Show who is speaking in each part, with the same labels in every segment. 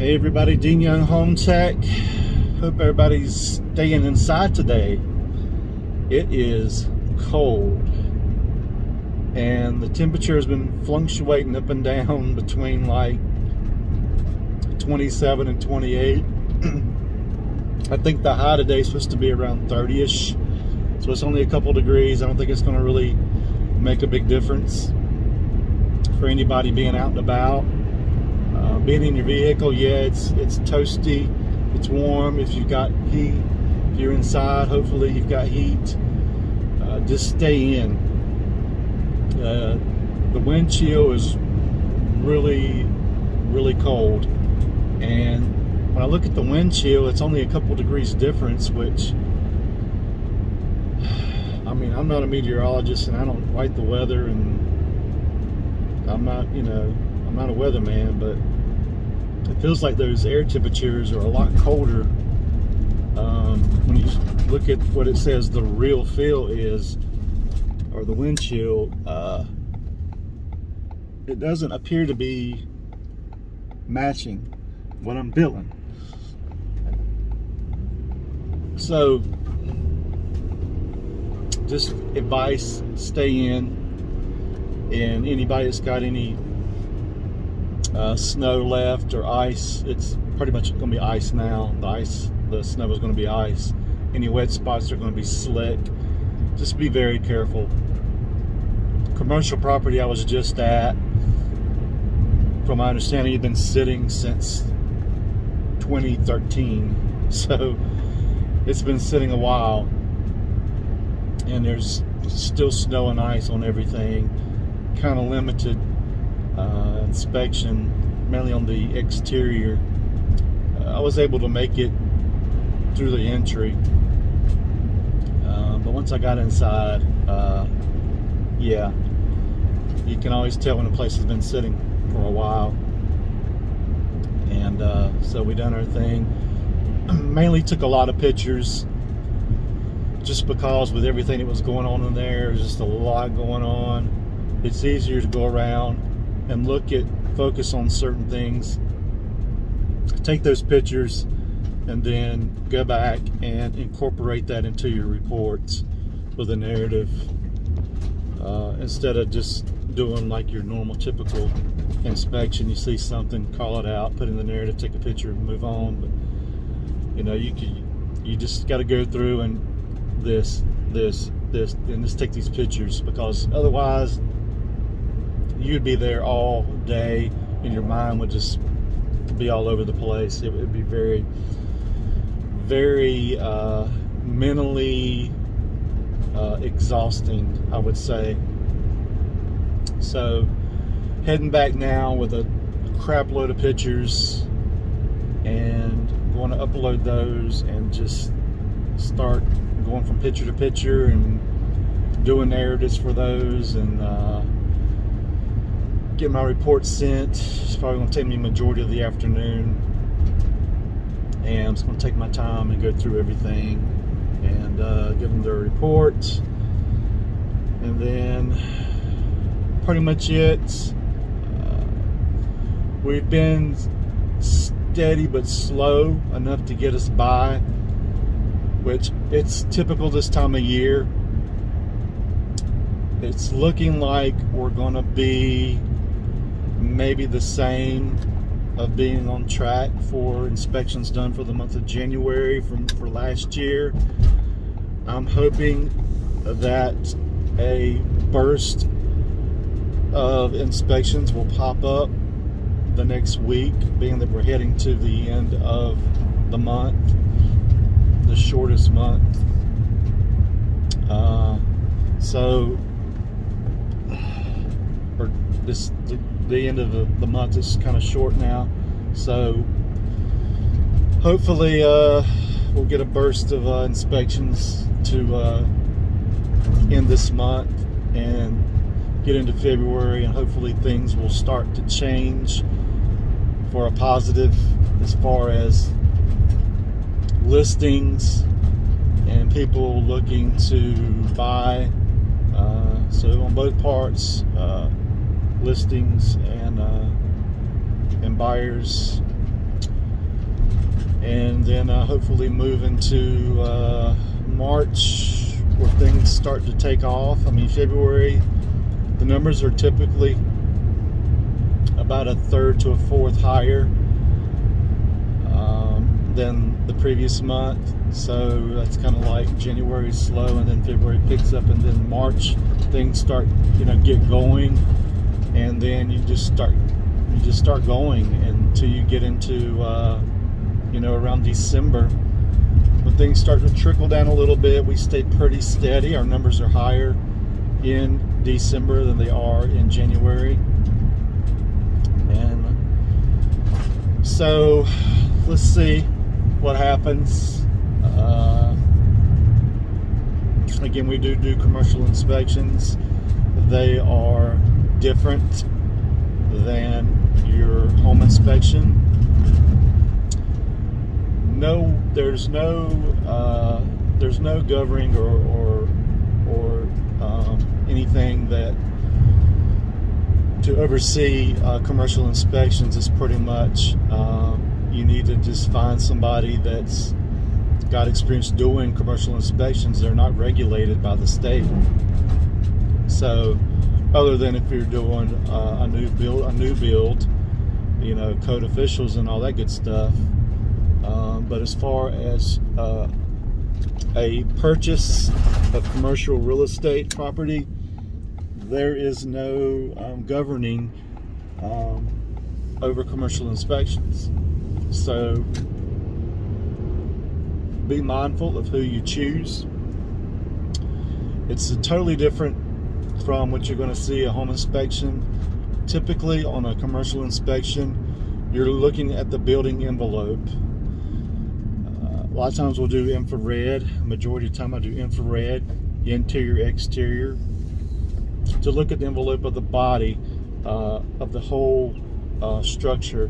Speaker 1: Hey everybody, Dean Young Home Tech. Hope everybody's staying inside today. It is cold and the temperature has been fluctuating up and down between like 27 and 28. I think the high today is supposed to be around 30-ish, so it's only a couple degrees. I don't think it's going to really make a big difference for anybody being out and about. Being in your vehicle, yeah, it's toasty, it's warm. If you've got heat, if you're inside, hopefully you've got heat. Just stay in. The wind chill is really, really cold, and when I look at the wind chill, it's only a couple degrees difference, which, I mean, I'm not a meteorologist and I don't write the weather, and I'm not a weatherman, but it feels like those air temperatures are a lot colder when you look at what it says the real feel is, or the wind chill. It doesn't appear to be matching what I'm feeling. So just advice, stay in. And anybody that's got any snow left or ice, it's pretty much going to be ice now. The snow is going to be ice. Any wet spots are going to be slick. Just be very careful. Commercial property I was just at, from my understanding, you've been sitting since 2013, so it's been sitting a while, and there's still snow and ice on everything. Kind of limited inspection, mainly on the exterior. I was able to make it through the entry, but once I got inside, yeah, you can always tell when a place has been sitting for a while. And so we done our thing. Mainly took a lot of pictures, just because with everything that was going on in there, there's just a lot going on. It's easier to go around and focus on certain things, take those pictures, and then go back and incorporate that into your reports with a narrative, instead of just doing like your normal typical inspection. You see something, call it out, put in the narrative, take a picture, and move on. But you just got to go through and this, and just take these pictures, because otherwise you'd be there all day and your mind would just be all over the place. It would be very, very mentally exhausting, I would say. So heading back now with a crap load of pictures, and going to upload those and just start going from picture to picture and doing narratives for those, and get my report sent. It's probably going to take me the majority of the afternoon, and I'm just going to take my time and go through everything and give them their report, and then pretty much it. We've been steady but slow enough to get us by, which it's typical this time of year. It's looking like we're going to be maybe the same, of being on track for inspections done for the month of January for last year. I'm hoping that a burst of inspections will pop up the next week, being that we're heading to the end of the month, the shortest month. The end of the month is kind of short now, so hopefully we'll get a burst of inspections to end this month and get into February, and hopefully things will start to change for a positive as far as listings and people looking to buy. So on both parts, listings and buyers, and then hopefully move into March where things start to take off. I mean, February, the numbers are typically about a third to a fourth higher than the previous month. So that's kind of like January is slow, and then February picks up, and then March things start, get going, and then you just start going until you get into around December, when things start to trickle down a little bit. We stay pretty steady. Our numbers are higher in December than they are in January, and so let's see what happens. Again, we do commercial inspections. They are different than your home inspection. There's no governing or anything that to oversee commercial inspections. Is pretty much you need to just find somebody that's got experience doing commercial inspections. They're not regulated by the state. So, other than if you're doing a new build, code officials and all that good stuff. But as far as a purchase of commercial real estate property, there is no governing over commercial inspections. So be mindful of who you choose. It's totally different from what you're going to see a home inspection. Typically on a commercial inspection, you're looking at the building envelope. A lot of times we'll do infrared. Majority of the time I do infrared, interior, exterior, to look at the envelope of the body of the whole structure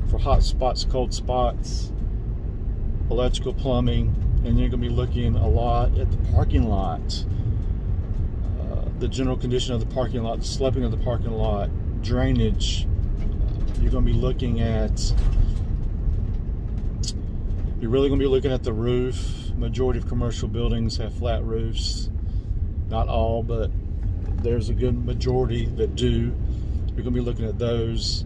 Speaker 1: for hot spots, cold spots, electrical, plumbing. And you're going to be looking a lot at the parking lot, the general condition of the parking lot, the sloping of the parking lot, drainage. You're going to be looking at You're really going to be looking at the roof. Majority of commercial buildings have flat roofs. Not all, but there's a good majority that do. You're going to be looking at those.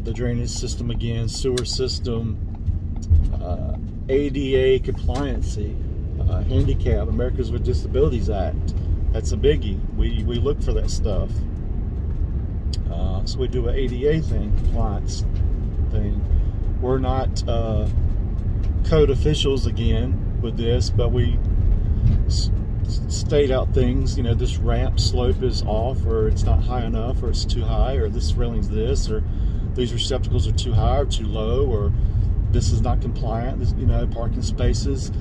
Speaker 1: The drainage system again, sewer system, ADA compliancy, handicap, Americans with Disabilities Act. That's a biggie. We look for that stuff. So we do an ADA thing, compliance thing. We're not code officials again with this, but we state out things. This ramp slope is off, or it's not high enough, or it's too high, or this railing's this, or these receptacles are too high or too low, or this is not compliant. This, parking spaces.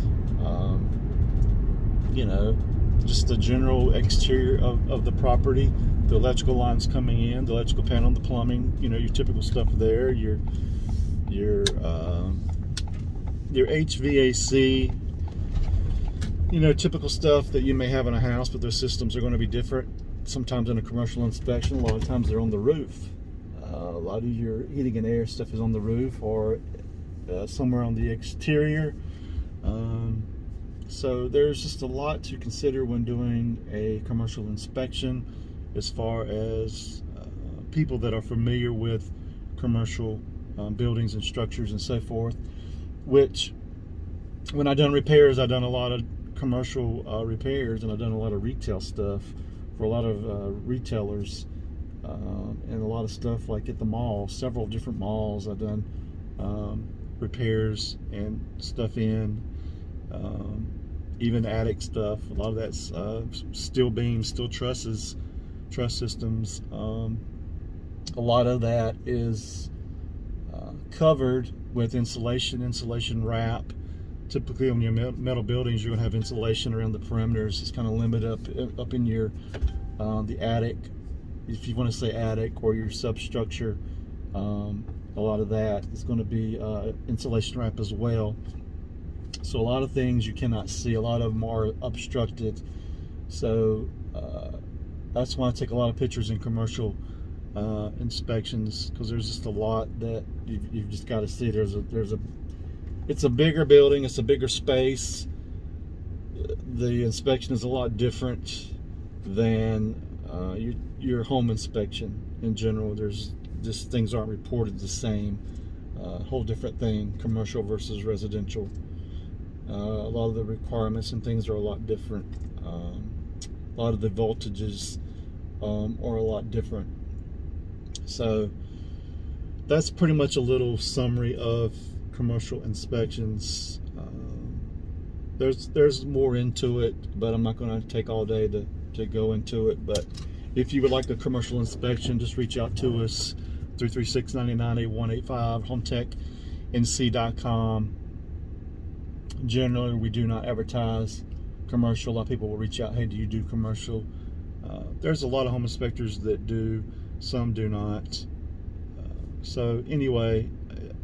Speaker 1: Just the general exterior of the property, the electrical lines coming in, the electrical panel, the plumbing. Your typical stuff there. Your HVAC. Typical stuff that you may have in a house, but those systems are going to be different. Sometimes in a commercial inspection, a lot of times they're on the roof. A lot of your heating and air stuff is on the roof or somewhere on the exterior. So there's just a lot to consider when doing a commercial inspection, as far as people that are familiar with commercial buildings and structures and so forth. Which, when I've done repairs, I've done a lot of commercial repairs, and I've done a lot of retail stuff for a lot of retailers, and a lot of stuff like at the mall, several different malls. I've done repairs and stuff in, even attic stuff. A lot of that's steel beams, steel trusses, truss systems. A lot of that is covered with insulation wrap. Typically on your metal buildings, you're going to have insulation around the perimeters. It's kind of limited up in your the attic, if you want to say attic, or your substructure. A lot of that is going to be insulation wrap as well. So a lot of things you cannot see. A lot of them are obstructed. So that's why I take a lot of pictures in commercial inspections, because there's just a lot that you've just got to see. There's a it's a bigger building, it's a bigger space. The inspection is a lot different than your home inspection in general. There's just things aren't reported the same. Whole different thing, commercial versus residential. A lot of the requirements and things are a lot different. A lot of the voltages are a lot different. So that's pretty much a little summary of commercial inspections. There's more into it, but I'm not going to take all day to go into it. But if you would like a commercial inspection, just reach out to us, 336-998185, hometechnc.com. Generally, we do not advertise commercial. A lot of people will reach out, hey, do you do commercial? There's a lot of home inspectors that do, some do not. So anyway,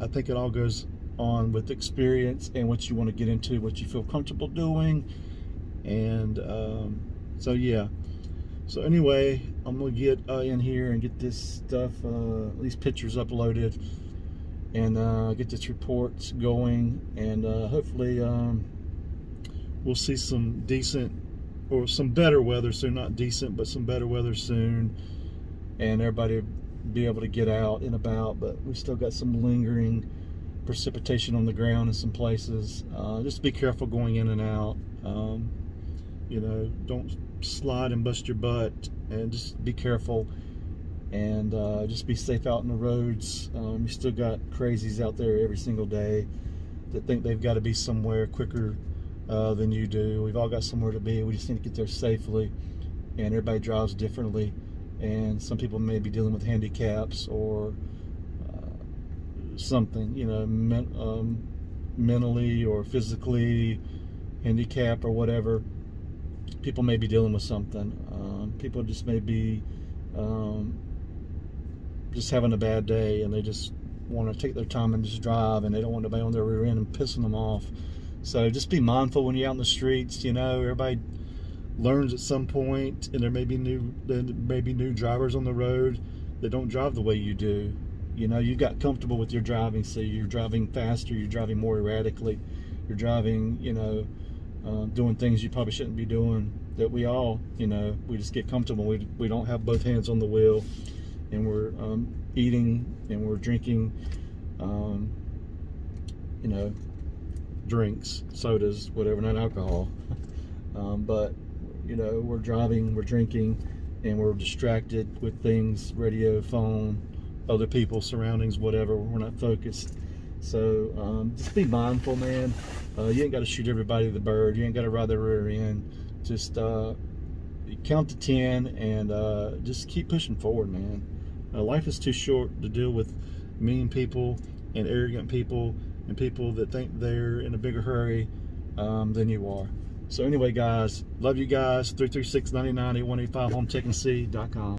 Speaker 1: I think it all goes on with experience and what you want to get into, what you feel comfortable doing. And so yeah, so anyway, I'm gonna get in here and get this stuff, these pictures uploaded, and get this report going, and hopefully we'll see some decent or some better weather soon. Not decent, but some better weather soon, and everybody be able to get out and about. But we still got some lingering precipitation on the ground in some places. Just be careful going in and out. You know, don't slide and bust your butt, and just be careful, and just be safe out in the roads. You still got crazies out there every single day that think they've got to be somewhere quicker than you do. We've all got somewhere to be. We just need to get there safely, and everybody drives differently, and some people may be dealing with handicaps or something, you know, mentally or physically handicapped or whatever. People may be dealing with something. People just may be just having a bad day, and they just want to take their time and just drive, and they don't want anybody on their rear end and pissing them off. So just be mindful when you're out in the streets. You know, everybody learns at some point, and there may be new drivers on the road that don't drive the way you do. You know, you got comfortable with your driving, so you're driving faster, you're driving more erratically, you're driving, you know, doing things you probably shouldn't be doing, that we all, you know, we just get comfortable. We don't have both hands on the wheel, and we're eating and we're drinking, you know, drinks, sodas, whatever, not alcohol. But, you know, we're driving, we're drinking, and we're distracted with things, radio, phone, other people, surroundings, whatever. We're not focused. So just be mindful, man. You ain't got to shoot everybody the bird. You ain't got to ride their rear end. Just count to 10 and just keep pushing forward, man. Life is too short to deal with mean people and arrogant people and people that think they're in a bigger hurry than you are. So anyway, guys, love you guys. 336-998185, hometechnc.com.